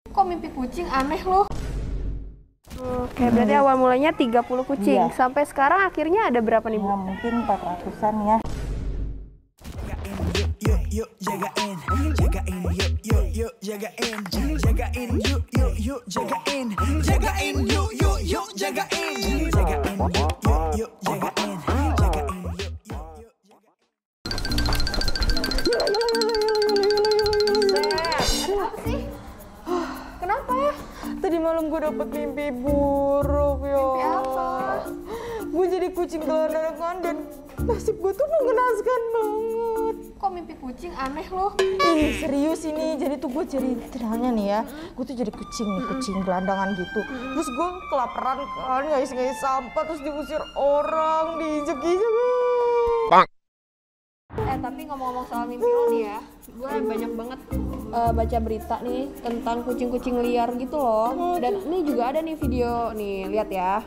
Kok mimpi kucing aneh loh? Oke, berarti awal mulanya 30 kucing. Iya. Sampai sekarang akhirnya ada berapa nih, Bu? Ya mungkin 400-an ya. Yuk jagain, jagain, yuk jagain, jagain, yuk jagain, jagain, yuk jagain, jagain, yuk jagain, jagain, Ada apa sih? Kenapa? Tadi malam gue dapet mimpi buruk ya. Mimpi apa? Gue jadi kucing gelandangan dan nasib gue tuh mengenaskan banget. Kok mimpi kucing aneh loh? Ih serius ini, jadi tuh gue jadi ceritanya nih ya, gue tuh jadi kucing nih, kucing gelandangan gitu. Terus gue kelaparan kan, ngais-ngais sampah, terus diusir orang, diinjek-injek. Tapi ngomong-ngomong soal mimpi lo nih ya, gue banyak banget baca berita nih tentang kucing-kucing liar gitu loh. Dan ini juga ada nih video, nih lihat ya.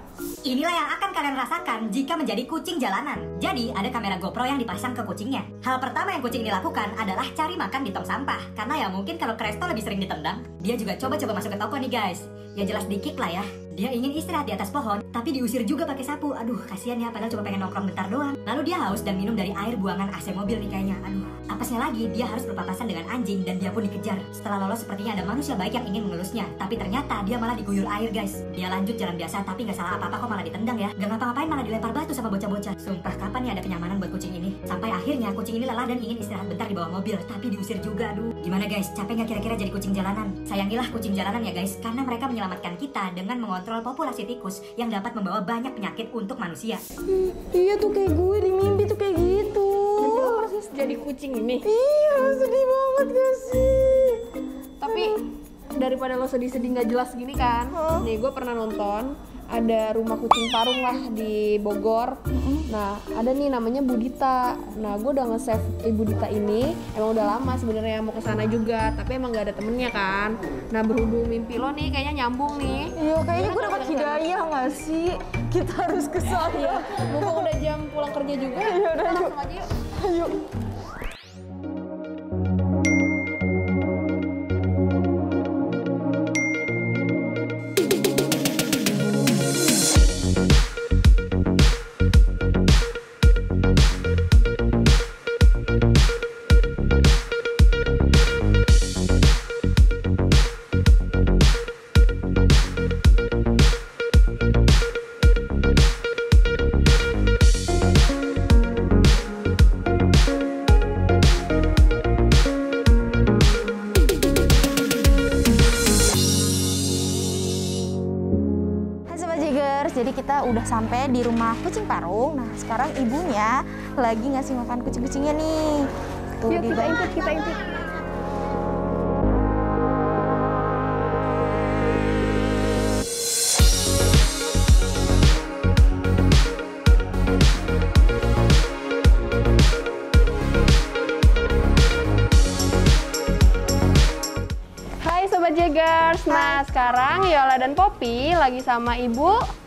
Inilah yang akan kalian rasakan jika menjadi kucing jalanan. Jadi, ada kamera GoPro yang dipasang ke kucingnya. Hal pertama yang kucing ini lakukan adalah cari makan di tong sampah. Karena ya mungkin kalau Kresto lebih sering ditendang, dia juga coba-coba masuk ke toko nih guys. Ya jelas dikit lah ya. Dia ingin istirahat di atas pohon, tapi diusir juga pakai sapu. Aduh, kasihan ya, padahal cuma pengen nongkrong bentar doang. Lalu dia haus dan minum dari air buangan AC mobil nih kayaknya. Aduh, apesnya lagi, dia harus berpapasan dengan anjing dan dia pun dikejar. Setelah lolos, sepertinya ada manusia baik yang ingin mengelusnya. Tapi ternyata dia malah diguyur air guys. Dia lanjut jalan biasa, tapi nggak salah apa-apa kok malah ditendang ya. Gak ngapa-ngapain malah dilempar batu sama bocah-bocah. Sumpah, kapan nih ada kenyamanan buat kucing ini? Sampai akhirnya kucing ini lelah dan ingin istirahat bentar di bawah mobil, tapi diusir juga. Aduh, gimana guys? Capek nggak kira-kira jadi kucing jalanan? Sayangilah kucing jalanan ya guys, karena mereka menyelamatkan kita dengan mengontrol populasi tikus yang dapat membawa banyak penyakit untuk manusia. Iya tuh kayak gue di mimpi tuh kayak gitu. Lo persis jadi kucing ini. Iya sedih banget gak sih? Tapi daripada lo sedih-sedih nggak jelas gini kan, nih gue pernah nonton ada rumah kucing parung lah di Bogor. Nah ada nih namanya Budita. Nah gue udah nge-save Ibu Dita ini. Emang udah lama sebenarnya mau kesana juga, tapi emang nggak ada temennya kan. Nah berhubung mimpi lo nih kayaknya nyambung nih. Iya kayaknya gue dapat hidayah gak sih? Kita harus ke sana. Mumpung udah jam pulang kerja juga, Iya, udah, kita yuk. langsung aja yuk. Ayo. Hai Sobat Jagers, jadi kita udah sampai di rumah kucing parung. Nah sekarang ibunya lagi ngasih makan kucing-kucingnya nih. Tuh Yuk di kita bawah. intip, kita intip. Hai Sobat Jagers, nah sekarang Yola dan Poppy lagi sama Ibu.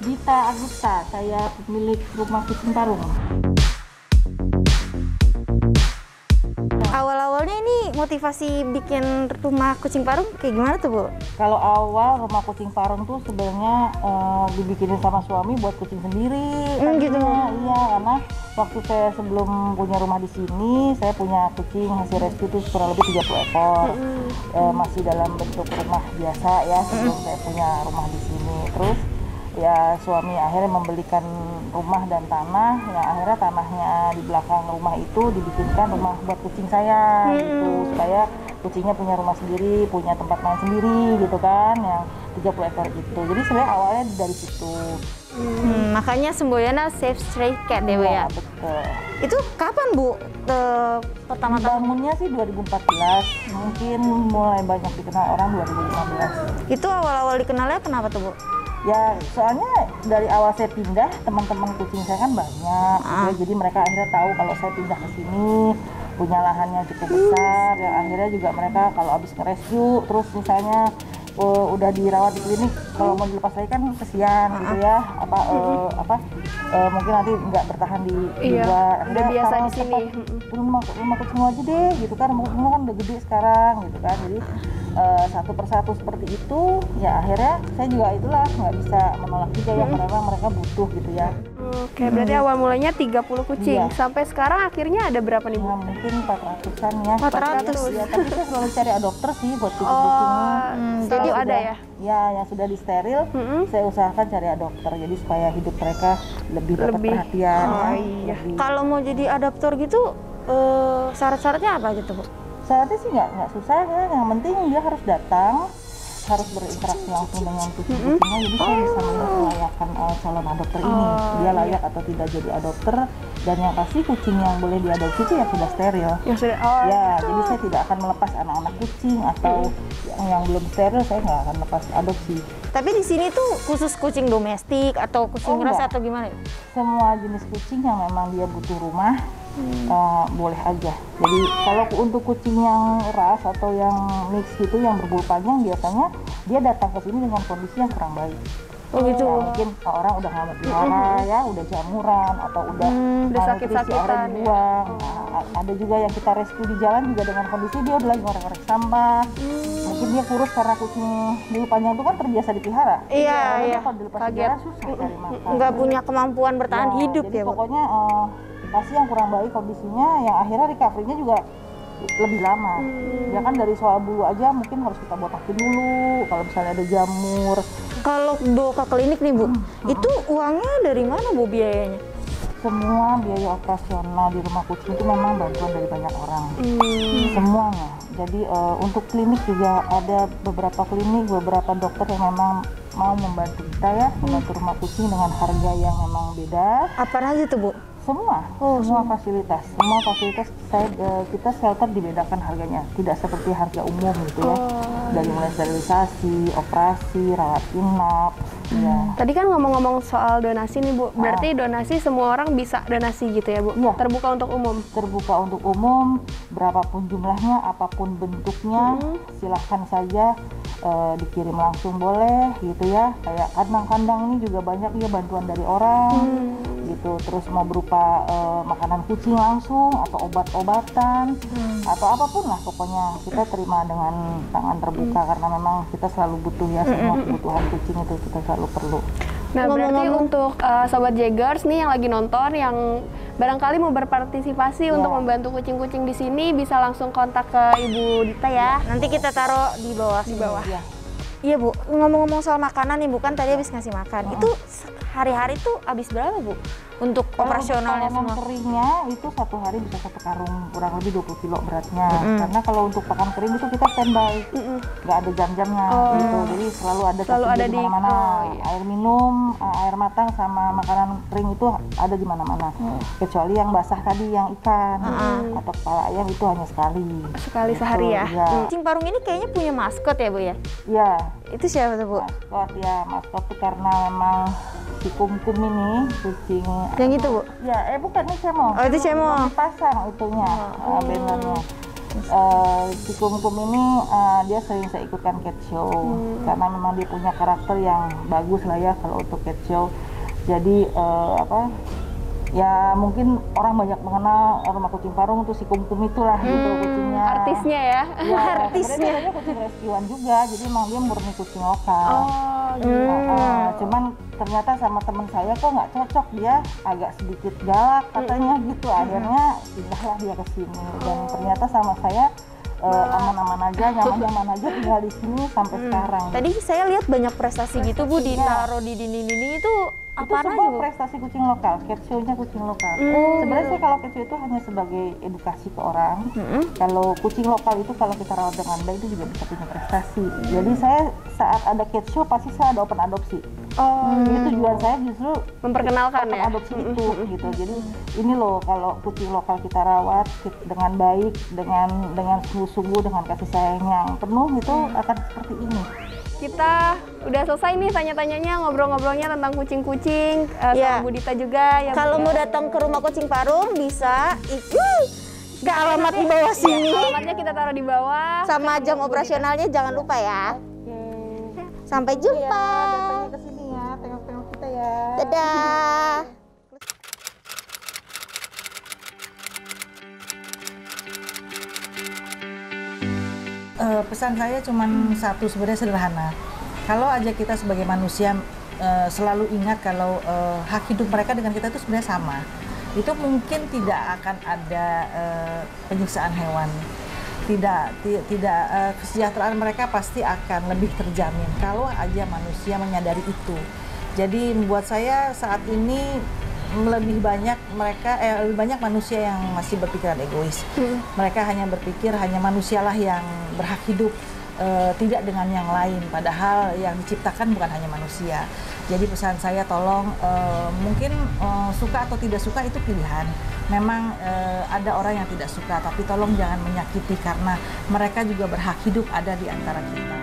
Dita Agusta, saya pemilik rumah kucing parung. Awal-awalnya ini motivasi bikin rumah kucing parung kayak gimana tuh Bu? Kalau awal rumah kucing parung tuh sebenarnya dibikinin sama suami buat kucing sendiri. Gitu. Iya, karena waktu saya sebelum punya rumah di sini, saya punya kucing hasil rescue itu kurang lebih 30 ekor. Masih dalam bentuk rumah biasa ya, sebelum saya punya rumah di sini. Terus ya suami akhirnya membelikan rumah dan tanah, yang akhirnya tanahnya di belakang rumah itu dibikinkan rumah buat kucing saya gitu, supaya kucingnya punya rumah sendiri, punya tempat main sendiri gitu kan, yang 30 ekor itu. Jadi sebenarnya awalnya dari situ. Makanya semboyannya Safe Stray Cat ya Bu ya? Betul. Itu kapan Bu pertama-tama? Bangunnya sih 2014, mungkin mulai banyak dikenal orang 2015. Itu awal-awal dikenalnya kenapa tuh Bu? Ya soalnya dari awal saya pindah, teman-teman kucing saya kan banyak, gitu ya. Jadi mereka akhirnya tahu kalau saya pindah ke sini, punya lahannya cukup besar, ya akhirnya juga mereka kalau habis nge-rescue, terus misalnya udah dirawat di klinik, kalau mau dilepas lagi kan kesian gitu ya, mungkin nanti nggak bertahan di luar. Udah biasa di sini. Rumah kucing aja deh gitu kan, rumah kucing kan udah gede sekarang gitu kan, jadi satu persatu seperti itu, ya akhirnya saya juga itulah nggak bisa menolak juga ya, karena mereka butuh gitu ya. Oke, berarti awal mulanya 30 kucing. Iya. Sampai sekarang akhirnya ada berapa nih, Bu? Nah, mungkin 400-an ya. 400. Ya, tapi saya selalu cari adopter sih buat kucing-kucingnya. Jadi Yang ada sudah- ya? Ya, yang sudah disteril, saya usahakan cari adopter. Jadi supaya hidup mereka lebih dapat Lebih. perhatian. Oh, ya. iya. Lebih- Kalau mau jadi adopter gitu, syarat-syaratnya apa gitu, Bu? Syaratnya sih nggak susah ya. Yang penting dia harus datang, harus berinteraksi langsung dengan kucing-kucingnya. Jadi saya bisa melihat kelayakan calon adopter ini. Dia layak atau tidak jadi adopter. Dan yang pasti kucing yang boleh diadopsi itu yang sudah steril. Yang sudah Ya, jadi saya tidak akan melepas anak-anak kucing atau yang belum steril saya nggak akan lepas adopsi. Tapi di sini tuh khusus kucing domestik atau kucing ras enggak. atau gimana? Semua jenis kucing yang memang dia butuh rumah boleh aja. Jadi kalau untuk kucing yang ras atau yang mix gitu yang berbulu panjang biasanya dia datang ke sini dengan kondisi yang kurang baik. Oh gitu. Ya, mungkin orang udah nggak mau pelihara ya, udah jamuran atau udah sakit-sakitan akhirnya ya. dibuang. Nah, ada juga yang kita rescue di jalan juga dengan kondisi dia udah lagi ngorek-ngorek sampah. Mungkin dia kurus karena kucing bulu panjang itu kan terbiasa dipelihara. Iya, Jadi iya. kalau dilepas di jalan susah cari makan. Nggak punya kemampuan bertahan Ya, hidup jadi ya, Bu? pokoknya pasti yang kurang baik kondisinya, yang akhirnya recovery-nya juga lebih lama. Ya kan dari soal bulu aja mungkin harus kita botakin dulu. Kalau misalnya ada jamur, Kalau bawa ke klinik nih, Bu, itu uangnya dari mana, Bu, biayanya? semua biaya operasional di rumah kucing itu memang bantuan dari banyak orang. Semuanya. Jadi untuk klinik juga ada beberapa klinik, beberapa dokter yang memang mau membantu kita ya, membantu rumah kucing dengan harga yang memang beda. Apa aja tuh, Bu? Semua fasilitas kita shelter dibedakan harganya, tidak seperti harga umum gitu ya. Dari mulai sterilisasi, operasi, rawat inap, ya. Tadi kan ngomong-ngomong soal donasi nih, Bu. Berarti donasi semua orang bisa donasi gitu ya, Bu? Iya. Terbuka untuk umum? Terbuka untuk umum, berapapun jumlahnya, apapun bentuknya, silahkan saja dikirim langsung boleh gitu ya. Kayak kandang-kandang ini juga banyak ya bantuan dari orang gitu. Terus mau berupa makanan kucing langsung atau obat-obatan atau apapun lah, pokoknya kita terima dengan tangan terbuka karena memang kita selalu butuh ya, semua kebutuhan kucing itu kita selalu perlu. Nah, berarti untuk Sobat Jaggers nih yang lagi nonton, yang barangkali mau berpartisipasi untuk membantu kucing-kucing di sini, bisa langsung kontak ke Ibu Dita ya. Nanti kita taruh di bawah. Di bawah. Ya. Iya, Bu. Ngomong-ngomong soal makanan nih, Bu, kan tadi habis ngasih makan. Itu hari-hari tuh habis berapa, Bu? Untuk operasionalnya Kalau semua? keringnya itu satu hari bisa satu karung, kurang lebih 20 kilo beratnya. Karena kalau untuk pakan kering itu kita standby, nggak ada jam-jamnya gitu. Jadi selalu ada tersedia di mana-mana. Air minum, air matang sama makanan kering itu ada di mana-mana. Kecuali yang basah tadi, yang ikan atau kepala ayam itu hanya sekali. Sekali sehari ya? Iya. Kucing parung ini kayaknya punya maskot ya, Bu ya? Iya. Itu siapa tuh, Bu? Maskot ya, maskot tuh karena memang si Kumkum ini kucing. Yang itu, Bu? Ya, bukan ini cemong. Oh, itu cemong. Belum dipasang itunya, bannernya. Si Kumkum ini dia sering saya ikutkan cat show karena memang dia punya karakter yang bagus lah ya kalau untuk cat show. Jadi ya mungkin orang banyak mengenal rumah kucing parung itu si Kumkum itulah gitu kucingnya. Artisnya ya? Ya, Artisnya. sebenarnya dia kucing rescuean juga, jadi emang dia murni kucing lokal. Cuman ternyata sama teman saya kok nggak cocok, dia agak sedikit galak katanya gitu. Akhirnya pindahlah dia ke sini dan ternyata sama saya aman-aman aja, nyaman-nyaman aja tinggal di sini sampai sekarang. Tadi saya lihat banyak prestasi gitu, Bu, ditaruh di dinding-dinding itu apa aja, semua Bu? prestasi kucing lokal, cat show-nya kucing lokal. Sebenarnya sih kalau cat show itu hanya sebagai edukasi ke orang. Kalau kucing lokal itu kalau kita rawat dengan baik itu juga bisa punya prestasi. Jadi saya saat ada cat show pasti saya ada open adopsi. Jadi tujuan saya justru Memperkenalkan open ya? adopsi itu gitu. Jadi ini loh kalau kucing lokal kita rawat dengan baik, dengan sungguh-sungguh, dengan kasih sayang yang penuh itu akan seperti ini. Kita udah selesai nih tanya-tanyanya, ngobrol-ngobrolnya tentang kucing-kucing Iya. sama Bu Dita juga. Yang Kalau mau datang ke rumah kucing parung bisa ke alamat di bawah sini. alamatnya kita taruh di bawah. Sama jam operasionalnya jangan lupa ya. Sampai jumpa. Datangnya ke sini ya, tengok-tengok kita ya. Dadah. Pesan saya cuman satu, sebenarnya sederhana. Kalau aja kita sebagai manusia selalu ingat kalau hak hidup mereka dengan kita itu sebenarnya sama, itu mungkin tidak akan ada penyiksaan hewan. Tidak kesejahteraan mereka pasti akan lebih terjamin kalau aja manusia menyadari itu. Jadi buat saya saat ini lebih banyak manusia yang masih berpikiran egois. Mereka hanya berpikir hanya manusialah yang berhak hidup, tidak dengan yang lain, padahal yang diciptakan bukan hanya manusia. Jadi pesan saya tolong, mungkin suka atau tidak suka itu pilihan. Memang ada orang yang tidak suka, tapi tolong jangan menyakiti karena mereka juga berhak hidup ada di antara kita.